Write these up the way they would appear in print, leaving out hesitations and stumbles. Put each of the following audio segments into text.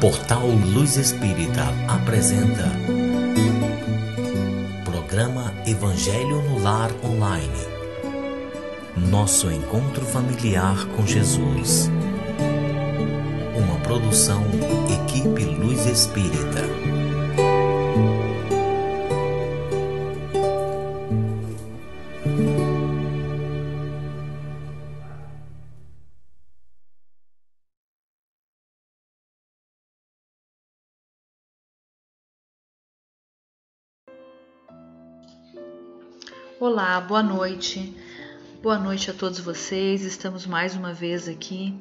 Portal Luz Espírita apresenta Programa Evangelho no Lar Online. Nosso encontro familiar com Jesus. Uma produção Equipe Luz Espírita. Olá, boa noite. Boa noite a todos vocês. Estamos mais uma vez aqui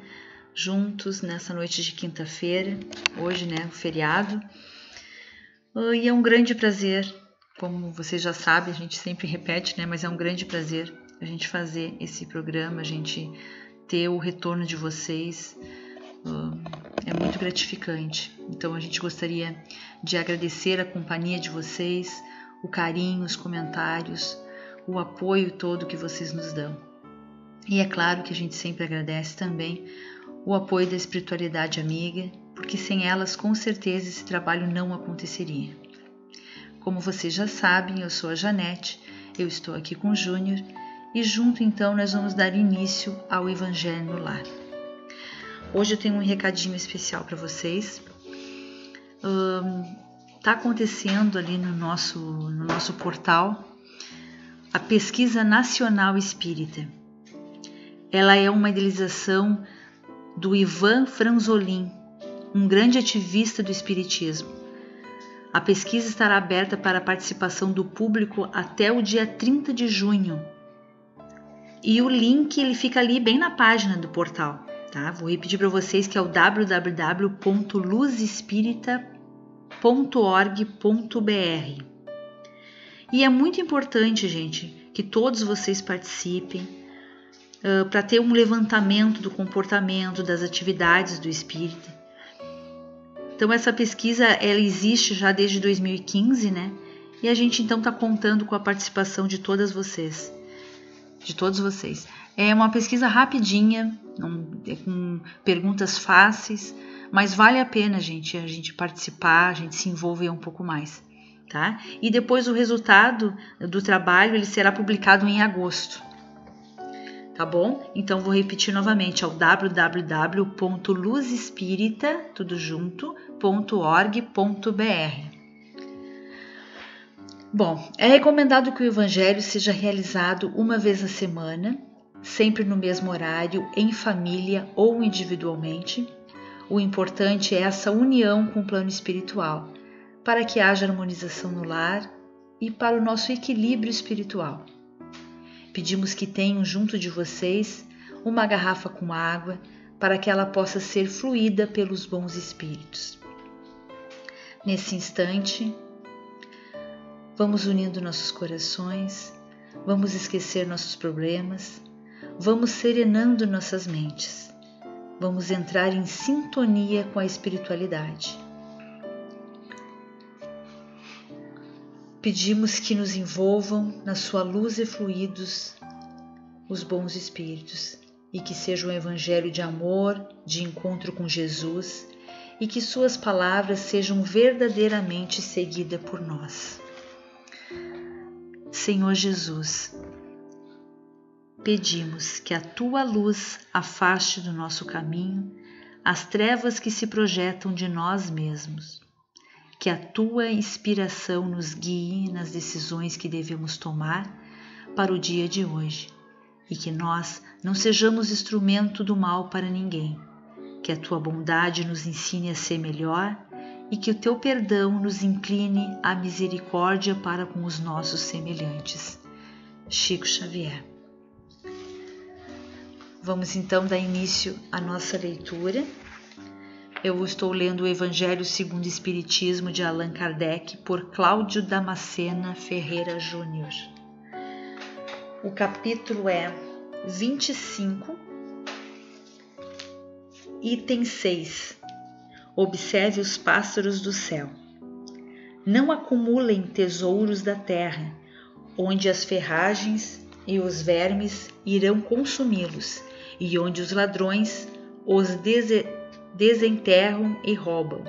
juntos nessa noite de quinta-feira. Hoje, o feriado. E é um grande prazer, como vocês já sabem, a gente sempre repete, mas é um grande prazer a gente fazer esse programa, a gente ter o retorno de vocês. É muito gratificante. Então a gente gostaria de agradecer a companhia de vocês, o carinho, os comentários, o apoio todo que vocês nos dão. E é claro que a gente sempre agradece também o apoio da espiritualidade amiga, porque sem elas com certeza esse trabalho não aconteceria. Como vocês já sabem, eu sou a Janete, eu estou aqui com o Júnior e junto então nós vamos dar início ao Evangelho no Lar. Hoje eu tenho um recadinho especial para vocês. Está acontecendo ali no nosso portal a Pesquisa Nacional Espírita. Ela é uma idealização do Ivan Franzolin, um grande ativista do espiritismo. A pesquisa estará aberta para a participação do público até o dia 30 de junho. E o link ele fica ali bem na página do portal. Tá? Vou repetir para vocês que é o www.luzespirita.org.br. E é muito importante, gente, que todos vocês participem para ter um levantamento do comportamento, das atividades do espírita. Então essa pesquisa ela existe já desde 2015, E a gente então está contando com a participação de todos vocês. É uma pesquisa rapidinha, com perguntas fáceis, mas vale a pena, gente, a gente participar, a gente se envolver um pouco mais. Tá? E depois o resultado do trabalho ele será publicado em agosto. Tá bom? Então vou repetir novamente, é o www.luzespirita.org.br. Bom, é recomendado que o Evangelho seja realizado uma vez na semana, sempre no mesmo horário, em família ou individualmente. O importante é essa união com o plano espiritual, para que haja harmonização no lar e para o nosso equilíbrio espiritual. Pedimos que tenham junto de vocês uma garrafa com água para que ela possa ser fluída pelos bons espíritos. Nesse instante, vamos unindo nossos corações, vamos esquecer nossos problemas, vamos serenando nossas mentes, vamos entrar em sintonia com a espiritualidade. Pedimos que nos envolvam na sua luz e fluidos os bons espíritos e que seja um evangelho de amor, de encontro com Jesus e que suas palavras sejam verdadeiramente seguidas por nós. Senhor Jesus, pedimos que a tua luz afaste do nosso caminho as trevas que se projetam de nós mesmos. Que a tua inspiração nos guie nas decisões que devemos tomar para o dia de hoje e que nós não sejamos instrumento do mal para ninguém. Que a tua bondade nos ensine a ser melhor e que o teu perdão nos incline à misericórdia para com os nossos semelhantes. Chico Xavier. Vamos então dar início à nossa leitura. Eu estou lendo o Evangelho segundo o Espiritismo de Allan Kardec por Cláudio Damascena Ferreira Júnior. O capítulo é 25, item 6. Observe os pássaros do céu. Não acumulem tesouros da terra, onde as ferragens e os vermes irão consumi-los, e onde os ladrões os desenterram e roubam.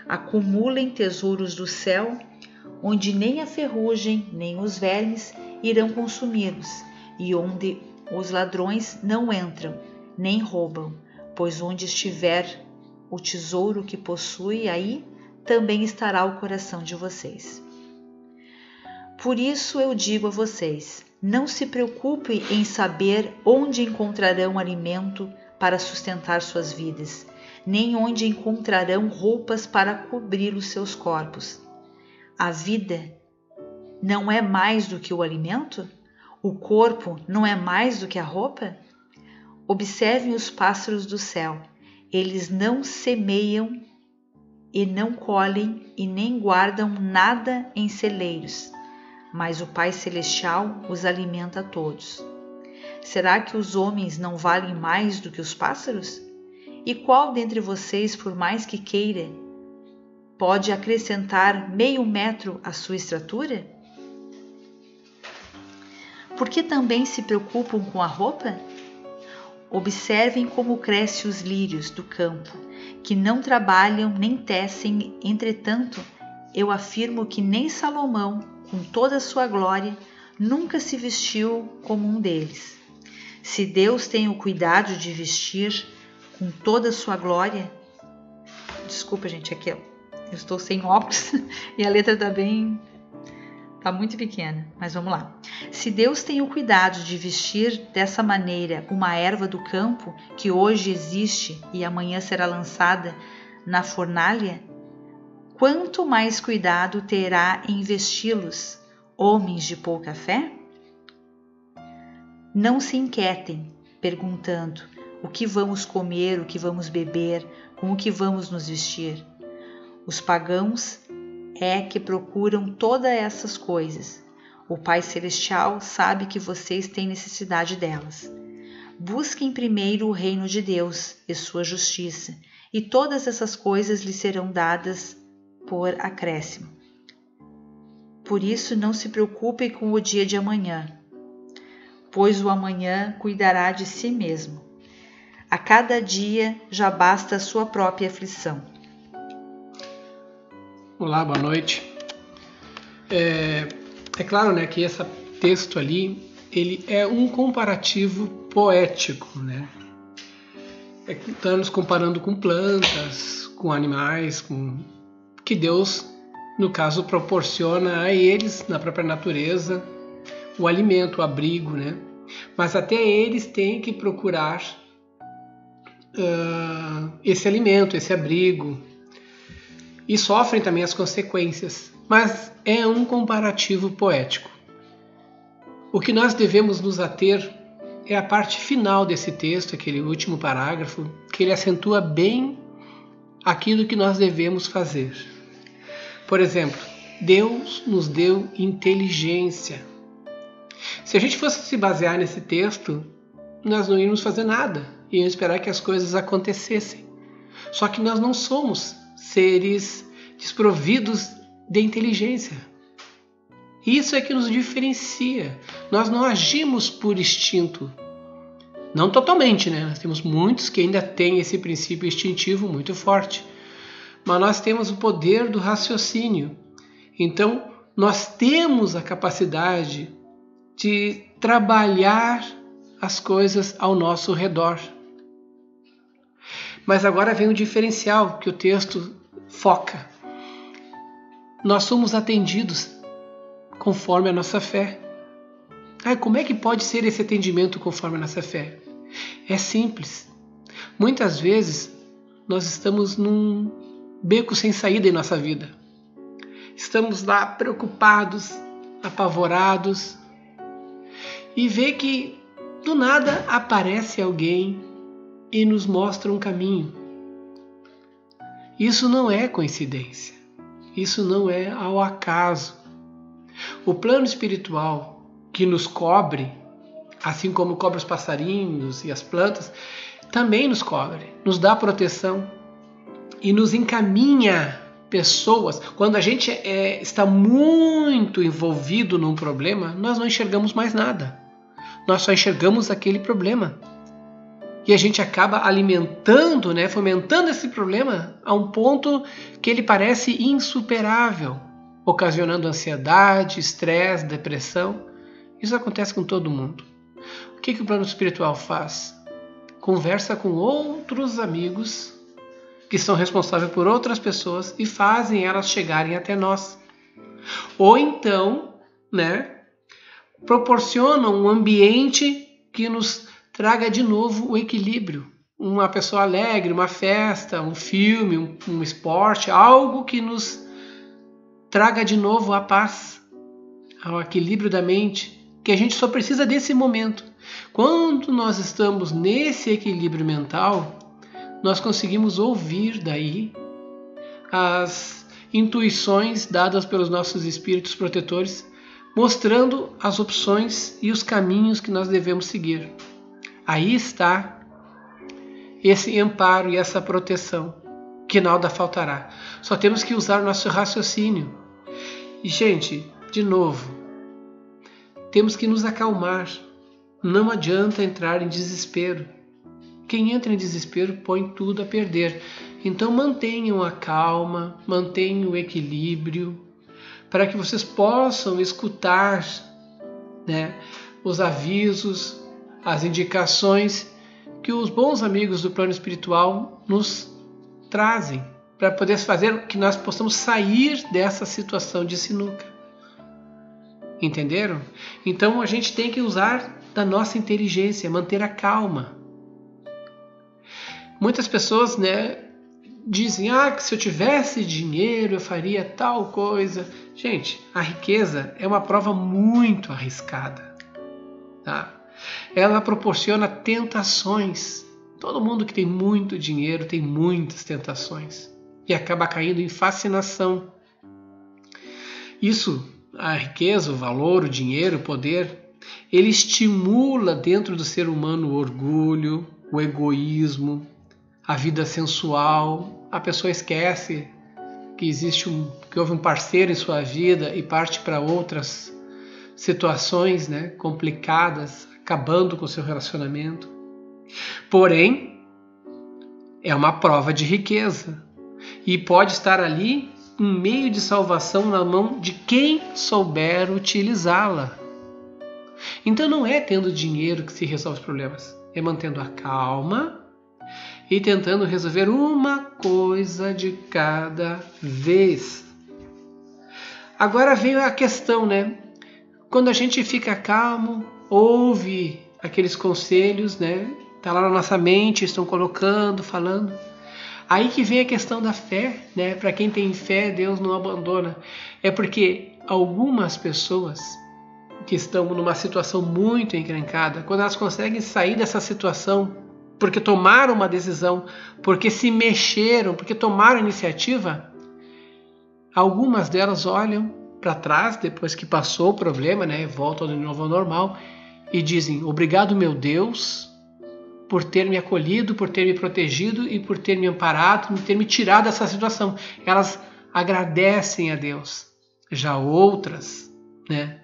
Acumulem tesouros do céu, onde nem a ferrugem nem os vermes irão consumi-los, e onde os ladrões não entram, nem roubam, pois onde estiver o tesouro que possui, aí também estará o coração de vocês. Por isso eu digo a vocês, não se preocupem em saber onde encontrarão alimento para sustentar suas vidas, nem onde encontrarão roupas para cobrir os seus corpos. A vida não é mais do que o alimento? O corpo não é mais do que a roupa? Observem os pássaros do céu. Eles não semeiam e não colhem e nem guardam nada em celeiros, mas o Pai Celestial os alimenta a todos. Será que os homens não valem mais do que os pássaros? E qual dentre vocês, por mais que queira, pode acrescentar meio metro à sua estatura? Por que também se preocupam com a roupa? Observem como crescem os lírios do campo, que não trabalham nem tecem, entretanto, eu afirmo que nem Salomão, com toda a sua glória, nunca se vestiu como um deles. Se Deus tem o cuidado de vestir com toda a sua glória... Desculpa, gente, aqui eu estou sem óculos e a letra tá muito pequena, mas vamos lá. Se Deus tem o cuidado de vestir dessa maneira uma erva do campo que hoje existe e amanhã será lançada na fornalha, quanto mais cuidado terá em vesti-los, homens de pouca fé? Não se inquietem, perguntando o que vamos comer, o que vamos beber, com o que vamos nos vestir. Os pagãos é que procuram todas essas coisas. O Pai Celestial sabe que vocês têm necessidade delas. Busquem primeiro o reino de Deus e sua justiça, e todas essas coisas lhes serão dadas por acréscimo. Por isso não se preocupem com o dia de amanhã, pois o amanhã cuidará de si mesmo. A cada dia já basta a sua própria aflição. Olá, boa noite. É claro, né, que esse texto ali, ele é um comparativo poético, né? Está nos comparando com plantas, com animais, com que Deus, no caso, proporciona a eles, na própria natureza, o alimento, o abrigo, né? Mas até eles têm que procurar esse alimento, esse abrigo, e sofrem também as consequências, mas é um comparativo poético. O que nós devemos nos ater é a parte final desse texto, aquele último parágrafo, que ele acentua bem aquilo que nós devemos fazer. Por exemplo, Deus nos deu inteligência. Se a gente fosse se basear nesse texto, nós não íamos fazer nada, íamos esperar que as coisas acontecessem. Só que nós não somos seres desprovidos de inteligência. Isso é que nos diferencia. Nós não agimos por instinto. Não totalmente, né? Nós temos muitos que ainda têm esse princípio instintivo muito forte. Mas nós temos o poder do raciocínio. Então, nós temos a capacidade de trabalhar as coisas ao nosso redor. Mas agora vem o diferencial que o texto foca. Nós somos atendidos conforme a nossa fé. Como é que pode ser esse atendimento conforme a nossa fé? É simples. Muitas vezes nós estamos num beco sem saída em nossa vida. Estamos lá preocupados, apavorados, e vê que do nada aparece alguém e nos mostra um caminho. Isso não é coincidência. Isso não é ao acaso. O plano espiritual que nos cobre, assim como cobre os passarinhos e as plantas, também nos cobre, nos dá proteção e nos encaminha pessoas. Quando a gente está muito envolvido num problema, nós não enxergamos mais nada. Nós só enxergamos aquele problema. E a gente acaba alimentando, né, fomentando esse problema a um ponto que ele parece insuperável, ocasionando ansiedade, estresse, depressão. Isso acontece com todo mundo. O que o plano espiritual faz? Conversa com outros amigos que são responsáveis por outras pessoas e fazem elas chegarem até nós. Ou então, né, proporcionam um ambiente que nos traga de novo o equilíbrio. Uma pessoa alegre, uma festa, um filme, um esporte, algo que nos traga de novo a paz, ao equilíbrio da mente, que a gente só precisa desse momento. Quando nós estamos nesse equilíbrio mental, nós conseguimos ouvir daí as intuições dadas pelos nossos espíritos protetores, mostrando as opções e os caminhos que nós devemos seguir. Aí está esse amparo e essa proteção, que nada faltará. Só temos que usar o nosso raciocínio. E, gente, de novo, temos que nos acalmar. Não adianta entrar em desespero. Quem entra em desespero põe tudo a perder. Então mantenham a calma, mantenham o equilíbrio, para que vocês possam escutar, né, os avisos, as indicações que os bons amigos do plano espiritual nos trazem, para poder fazer que nós possamos sair dessa situação de sinuca. Entenderam? Então a gente tem que usar da nossa inteligência, manter a calma. Muitas pessoas, né, dizem que se eu tivesse dinheiro eu faria tal coisa. Gente, a riqueza é uma prova muito arriscada, tá? Ela proporciona tentações. Todo mundo que tem muito dinheiro tem muitas tentações e acaba caindo em fascinação. Isso, a riqueza, o valor, o dinheiro, o poder, ele estimula dentro do ser humano o orgulho, o egoísmo, a vida sensual. A pessoa esquece que que houve um parceiro em sua vida e parte para outras situações, né, complicadas, acabando com o seu relacionamento. Porém, é uma prova de riqueza e pode estar ali um meio de salvação na mão de quem souber utilizá-la. Então não é tendo dinheiro que se resolve os problemas, é mantendo a calma e tentando resolver uma coisa de cada vez. Agora vem a questão, né? Quando a gente fica calmo, ouve aqueles conselhos, né? Tá lá na nossa mente, estão colocando, falando. Aí que vem a questão da fé, né? Para quem tem fé, Deus não abandona. É porque algumas pessoas que estão numa situação muito encrencada, quando elas conseguem sair dessa situação, porque tomaram uma decisão, porque se mexeram, porque tomaram iniciativa, algumas delas olham para trás, depois que passou o problema, né? Voltam de novo ao normal e dizem: obrigado, meu Deus, por ter me acolhido, por ter me protegido e por ter me amparado, por ter me tirado dessa situação. Elas agradecem a Deus. Já outras, né,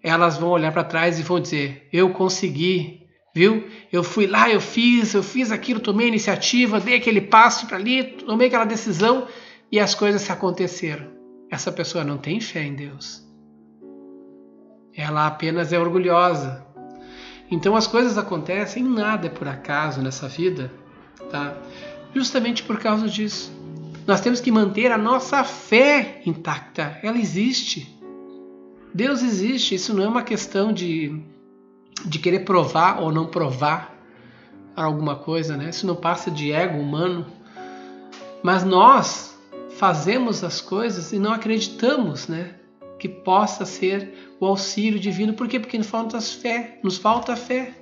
elas vão olhar para trás e vão dizer: eu consegui, viu? Eu fui lá, eu fiz aquilo, tomei a iniciativa, dei aquele passo para ali, tomei aquela decisão e as coisas se aconteceram. Essa pessoa não tem fé em Deus. Ela apenas é orgulhosa. Então as coisas acontecem, nada é por acaso nessa vida, tá? Justamente por causa disso. Nós temos que manter a nossa fé intacta. Ela existe. Deus existe. Isso não é uma questão de querer provar ou não provar alguma coisa, né? Isso não passa de ego humano. Mas nós fazemos as coisas e não acreditamos, né, que possa ser o auxílio divino. Por quê? Porque nos falta fé. Nos falta fé.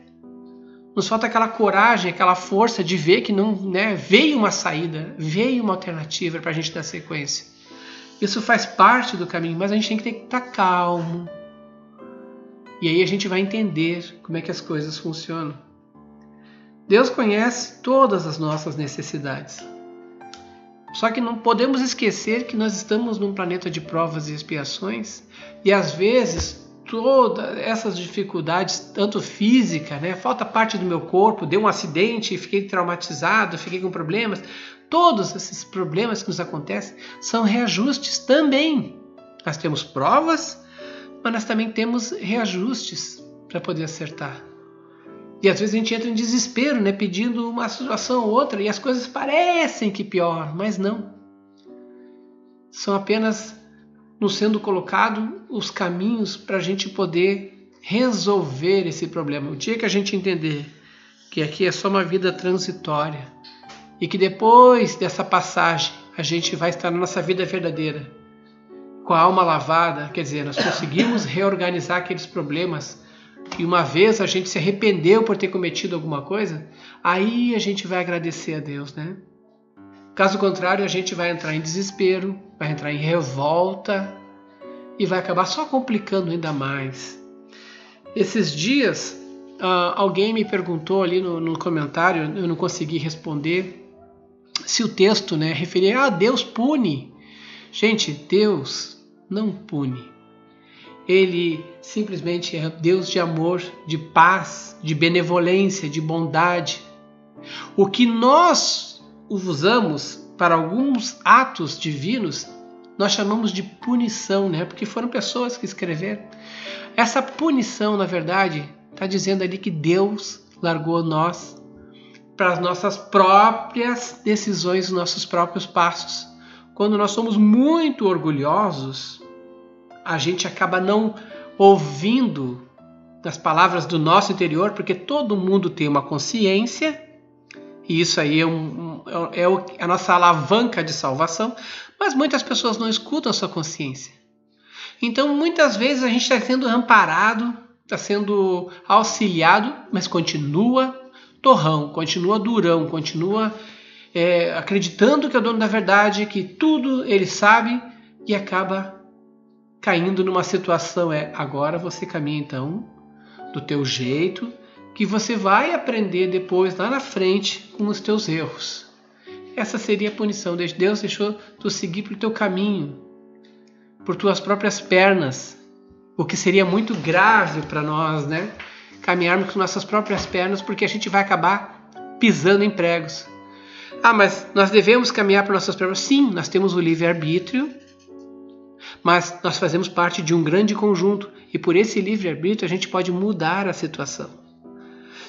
Nos falta aquela coragem, aquela força de ver que não, né, veio uma saída, veio uma alternativa para a gente dar sequência. Isso faz parte do caminho, mas a gente tem que estar calmo. E aí a gente vai entender como é que as coisas funcionam. Deus conhece todas as nossas necessidades. Só que não podemos esquecer que nós estamos num planeta de provas e expiações e às vezes todas essas dificuldades, tanto física, né? Falta parte do meu corpo, deu um acidente, fiquei traumatizado, fiquei com problemas. Todos esses problemas que nos acontecem são reajustes também. Nós temos provas, mas nós também temos reajustes para poder acertar. E às vezes a gente entra em desespero, né? Pedindo uma situação ou outra, e as coisas parecem que pior, mas não. São apenas nos sendo colocado os caminhos para a gente poder resolver esse problema. O dia que a gente entender que aqui é só uma vida transitória e que depois dessa passagem a gente vai estar na nossa vida verdadeira, com a alma lavada, quer dizer, nós conseguimos reorganizar aqueles problemas e uma vez a gente se arrependeu por ter cometido alguma coisa, aí a gente vai agradecer a Deus, né? Caso contrário, a gente vai entrar em desespero, vai entrar em revolta e vai acabar só complicando ainda mais. Esses dias, alguém me perguntou ali no comentário, eu não consegui responder, se o texto, né, referia a Deus pune. Gente, Deus não pune. Ele simplesmente é Deus de amor, de paz, de benevolência, de bondade. O que nós usamos para alguns atos divinos, nós chamamos de punição, né? Porque foram pessoas que escreveram. Essa punição, na verdade, está dizendo ali que Deus largou nós para as nossas próprias decisões, nossos próprios passos. Quando nós somos muito orgulhosos, a gente acaba não ouvindo as palavras do nosso interior, porque todo mundo tem uma consciência, e isso aí é a nossa alavanca de salvação, mas muitas pessoas não escutam a sua consciência. Então, muitas vezes a gente está sendo amparado, está sendo auxiliado, mas continua torrão, continua durão, continua acreditando que é o dono da verdade, que tudo ele sabe, e acaba caindo numa situação, agora você caminha então do teu jeito, que você vai aprender depois, lá na frente, com os teus erros. Essa seria a punição. Deus deixou tu seguir pelo teu caminho, por tuas próprias pernas, o que seria muito grave para nós, né? Caminharmos com nossas próprias pernas, porque a gente vai acabar pisando em pregos. Mas nós devemos caminhar por nossas pernas? Sim, nós temos o livre-arbítrio, mas nós fazemos parte de um grande conjunto, e por esse livre-arbítrio a gente pode mudar a situação.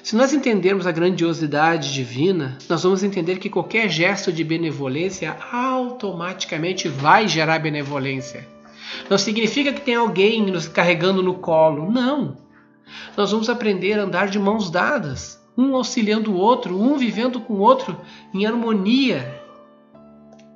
Se nós entendermos a grandiosidade divina, nós vamos entender que qualquer gesto de benevolência automaticamente vai gerar benevolência. Não significa que tem alguém nos carregando no colo, não. Nós vamos aprender a andar de mãos dadas, um auxiliando o outro, um vivendo com o outro em harmonia.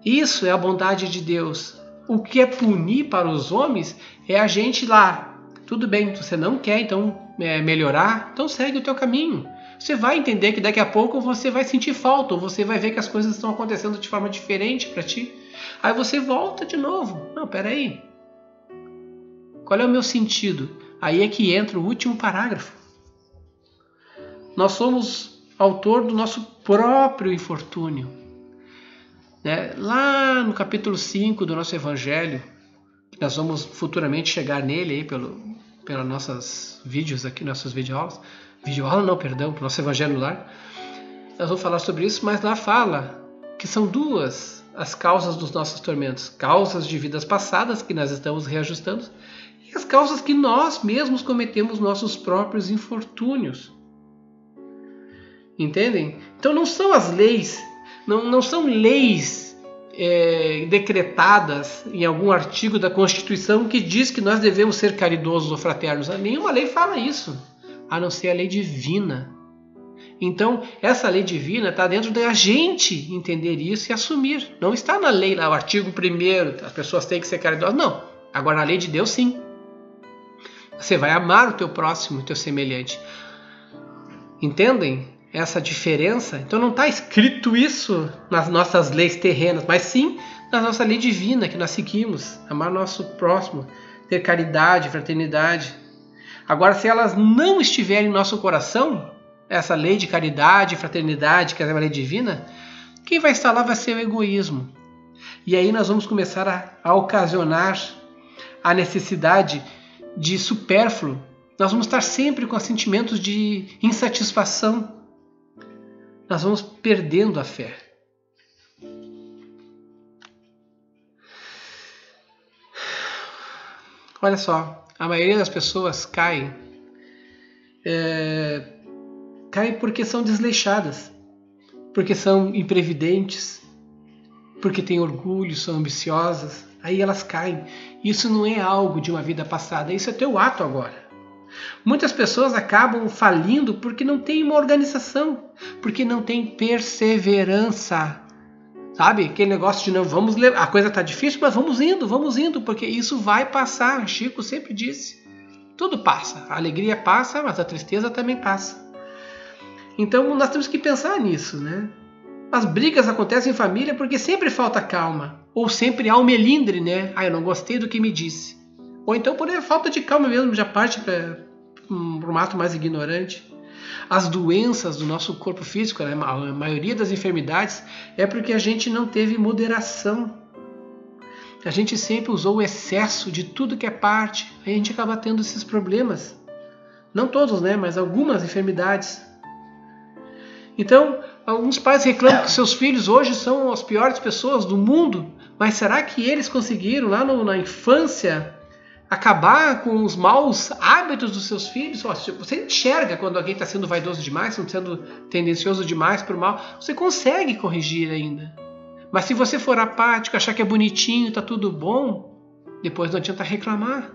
Isso é a bondade de Deus. O que é punir para os homens é a gente lá. Tudo bem, você não quer então melhorar, então segue o teu caminho. Você vai entender que daqui a pouco você vai sentir falta, ou você vai ver que as coisas estão acontecendo de forma diferente para ti. Aí você volta de novo. Não, peraí. Qual é o meu sentido? Aí é que entra o último parágrafo. Nós somos autor do nosso próprio infortúnio. Lá no capítulo 5 do nosso Evangelho, nós vamos futuramente chegar nele aí pelas nossas vídeos aqui, nossas videoaulas. Videoaula não, perdão, para o nosso Evangelho no Lar. Nós vamos falar sobre isso, mas lá fala que são duas as causas dos nossos tormentos. Causas de vidas passadas que nós estamos reajustando e as causas que nós mesmos cometemos nossos próprios infortúnios. Entendem? Então não são as leis, não são leis decretadas em algum artigo da Constituição que diz que nós devemos ser caridosos ou fraternos. Nenhuma lei fala isso, a não ser a lei divina. Então, essa lei divina está dentro da gente entender isso e assumir. Não está na lei, lá, o artigo 1º, as pessoas têm que ser caridosas. Não. Agora, na lei de Deus, sim. Você vai amar o teu próximo, o teu semelhante. Entendem essa diferença? Então não está escrito isso nas nossas leis terrenas, mas sim na nossa lei divina que nós seguimos. Amar o nosso próximo, ter caridade, fraternidade. Agora, se elas não estiverem em nosso coração, essa lei de caridade, fraternidade, que é uma lei divina, quem vai estar lá vai ser o egoísmo. E aí nós vamos começar a ocasionar a necessidade de supérfluo, nós vamos estar sempre com sentimentos de insatisfação. Nós vamos perdendo a fé. Olha só, a maioria das pessoas cai porque são desleixadas, porque são imprevidentes, porque têm orgulho, são ambiciosas. Aí elas caem. Isso não é algo de uma vida passada, isso é teu ato agora. Muitas pessoas acabam falindo porque não tem uma organização, porque não tem perseverança. Sabe? Aquele negócio de não vamos levar, a coisa está difícil, mas vamos indo, porque isso vai passar. Chico sempre disse. Tudo passa. A alegria passa, mas a tristeza também passa. Então nós temos que pensar nisso, né? As brigas acontecem em família porque sempre falta calma. Ou sempre há um melindre, né? Eu não gostei do que me disse. Ou então por falta de calma mesmo, já parte para um ato mais ignorante. As doenças do nosso corpo físico, né? A maioria das enfermidades, é porque a gente não teve moderação. A gente sempre usou o excesso de tudo que é parte. Aí a gente acaba tendo esses problemas. Não todos, né? Mas algumas enfermidades. Então, alguns pais reclamam que seus filhos hoje são as piores pessoas do mundo. Mas será que eles conseguiram lá na infância acabar com os maus hábitos dos seus filhos? Você enxerga quando alguém está sendo vaidoso demais, sendo tendencioso demais para o mal. Você consegue corrigir ainda. Mas se você for apático, achar que é bonitinho, está tudo bom, depois não adianta reclamar.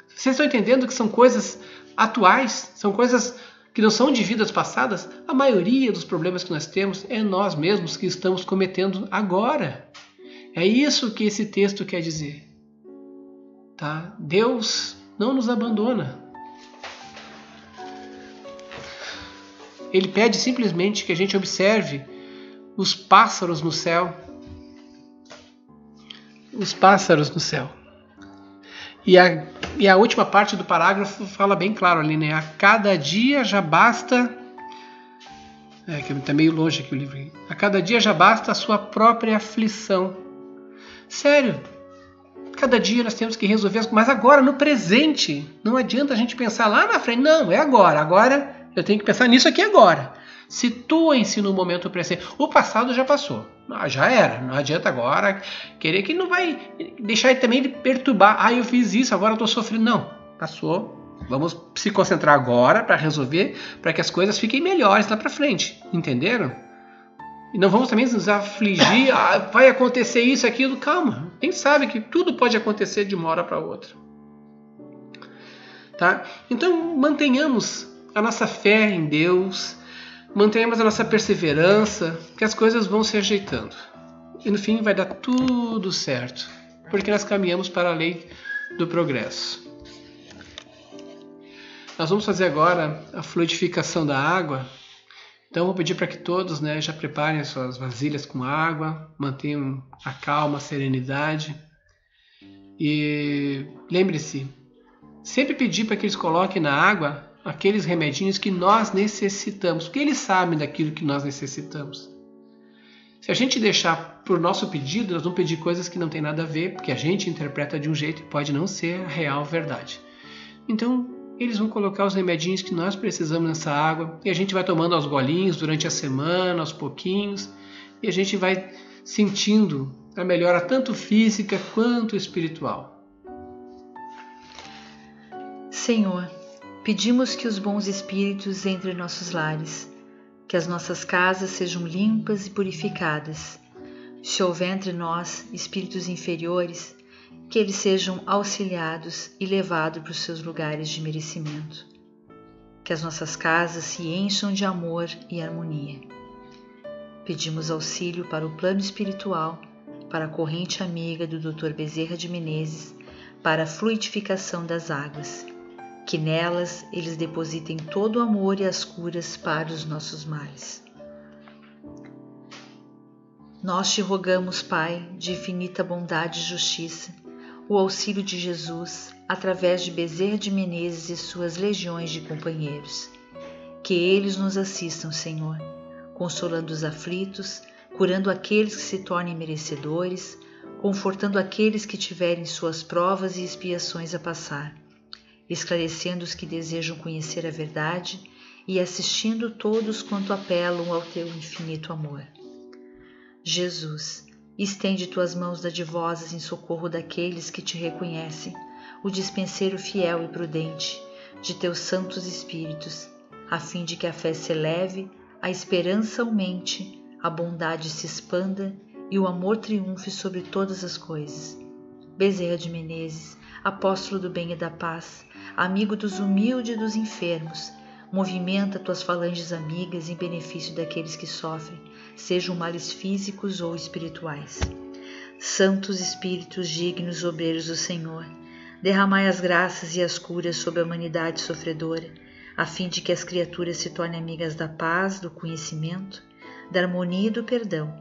Vocês estão entendendo que são coisas atuais, são coisas que não são de vidas passadas? A maioria dos problemas que nós temos é nós mesmos que estamos cometendo agora. É isso que esse texto quer dizer. Tá? Deus não nos abandona. Ele pede simplesmente que a gente observe os pássaros no céu. Os pássaros no céu. E a última parte do parágrafo fala bem claro ali, né? A cada dia já basta... que está meio longe aqui o livro. A cada dia já basta a sua própria aflição. Sério. Cada dia nós temos que resolver as coisas. Mas agora, no presente. Não adianta a gente pensar lá na frente. Não, é agora. Agora eu tenho que pensar nisso aqui agora. Situem-se no momento presente. O passado já passou. Já era. Não adianta agora querer que não vai deixar ele também de perturbar. Eu fiz isso, agora eu estou sofrendo. Não, passou. Vamos se concentrar agora para resolver, para que as coisas fiquem melhores lá para frente. Entenderam? E não vamos também nos afligir. Vai acontecer isso, aquilo. Calma. Quem sabe que tudo pode acontecer de uma hora para outra. Tá? Então mantenhamos a nossa fé em Deus. Mantenhamos a nossa perseverança, que as coisas vão se ajeitando. E no fim vai dar tudo certo, porque nós caminhamos para a lei do progresso. Nós vamos fazer agora a fluidificação da água. Então eu vou pedir para que todos, né, já preparem as suas vasilhas com água, mantenham a calma, a serenidade. E lembre-se, sempre pedir para que eles coloquem na água aqueles remedinhos que nós necessitamos, porque eles sabem daquilo que nós necessitamos. Se a gente deixar por nosso pedido, nós vamos pedir coisas que não tem nada a ver, porque a gente interpreta de um jeito e pode não ser a real verdade. Então, eles vão colocar os remedinhos que nós precisamos nessa água, e a gente vai tomando aos golinhos durante a semana, aos pouquinhos, e a gente vai sentindo a melhora tanto física quanto espiritual. Senhor, pedimos que os bons espíritos entrem em nossos lares, que as nossas casas sejam limpas e purificadas. Se houver entre nós espíritos inferiores, que eles sejam auxiliados e levados para os seus lugares de merecimento. Que as nossas casas se encham de amor e harmonia. Pedimos auxílio para o plano espiritual, para a corrente amiga do Dr. Bezerra de Menezes, para a fluidificação das águas. Que nelas eles depositem todo o amor e as curas para os nossos males. Nós te rogamos, Pai, de infinita bondade e justiça, o auxílio de Jesus, através de Bezerra de Menezes e suas legiões de companheiros. Que eles nos assistam, Senhor, consolando os aflitos, curando aqueles que se tornem merecedores, confortando aqueles que tiverem suas provas e expiações a passar, esclarecendo os que desejam conhecer a verdade e assistindo todos quanto apelam ao teu infinito amor. Jesus, estende tuas mãos dadivosas em socorro daqueles que te reconhecem, o dispenseiro fiel e prudente de teus santos espíritos, a fim de que a fé se eleve, a esperança aumente, a bondade se expanda e o amor triunfe sobre todas as coisas. Bezerra de Menezes, apóstolo do bem e da paz, amigo dos humildes e dos enfermos, movimenta tuas falanges amigas em benefício daqueles que sofrem, sejam males físicos ou espirituais. Santos Espíritos dignos obreiros do Senhor, derramai as graças e as curas sobre a humanidade sofredora, a fim de que as criaturas se tornem amigas da paz, do conhecimento, da harmonia e do perdão,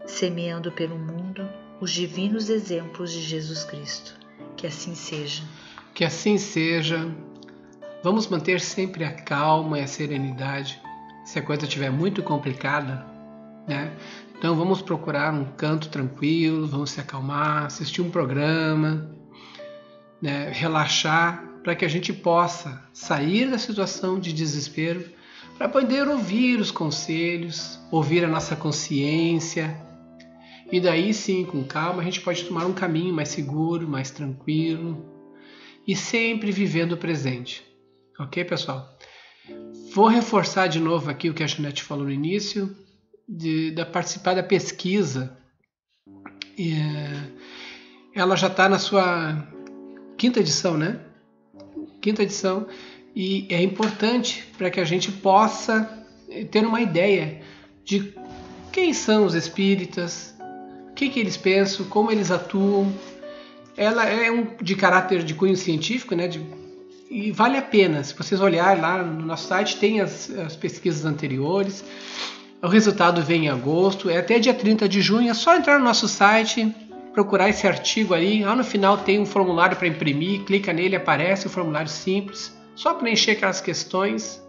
semeando pelo mundo os divinos exemplos de Jesus Cristo. Que assim seja. Que assim seja. Vamos manter sempre a calma e a serenidade. Se a coisa estiver muito complicada, né? Então vamos procurar um canto tranquilo, vamos se acalmar, assistir um programa, né? Relaxar, para que a gente possa sair da situação de desespero, para poder ouvir os conselhos, ouvir a nossa consciência. E daí sim, com calma, a gente pode tomar um caminho mais seguro, mais tranquilo e sempre vivendo o presente. Ok, pessoal? Vou reforçar de novo aqui o que a Janete falou no início, de participar da pesquisa. Ela já está na sua quinta edição, né? Quinta edição. E é importante para que a gente possa ter uma ideia de quem são os espíritas, o que eles pensam, como eles atuam. Ela é de caráter de cunho científico, né? E vale a pena. Se vocês olharem lá no nosso site, tem as pesquisas anteriores. O resultado vem em agosto, é até dia 30 de junho. É só entrar no nosso site, procurar esse artigo aí. Lá no final tem um formulário para imprimir, clica nele, aparece o formulário simples. Só preencher aquelas questões.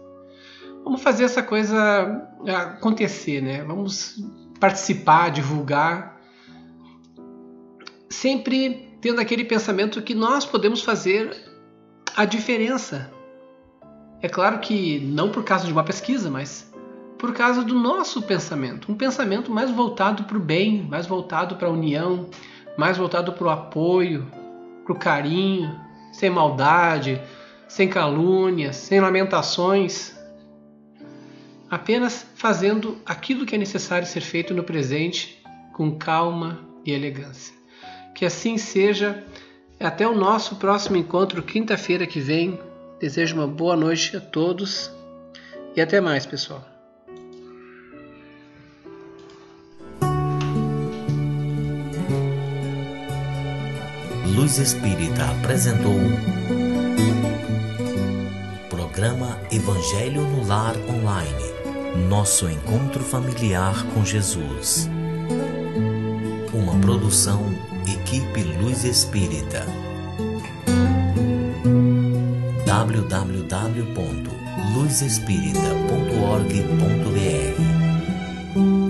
Vamos fazer essa coisa acontecer, né? Vamos participar, divulgar. Sempre tendo aquele pensamento que nós podemos fazer a diferença. É claro que não por causa de uma pesquisa, mas por causa do nosso pensamento. Um pensamento mais voltado para o bem, mais voltado para a união, mais voltado para o apoio, para o carinho, sem maldade, sem calúnias, sem lamentações. Apenas fazendo aquilo que é necessário ser feito no presente, com calma e elegância. Que assim seja. Até o nosso próximo encontro, quinta-feira que vem. Desejo uma boa noite a todos e até mais, pessoal. Luz Espírita apresentou Programa Evangelho no Lar Online. Nosso encontro familiar com Jesus. Uma produção Equipe Luz Espírita. www.luzespirita.org.br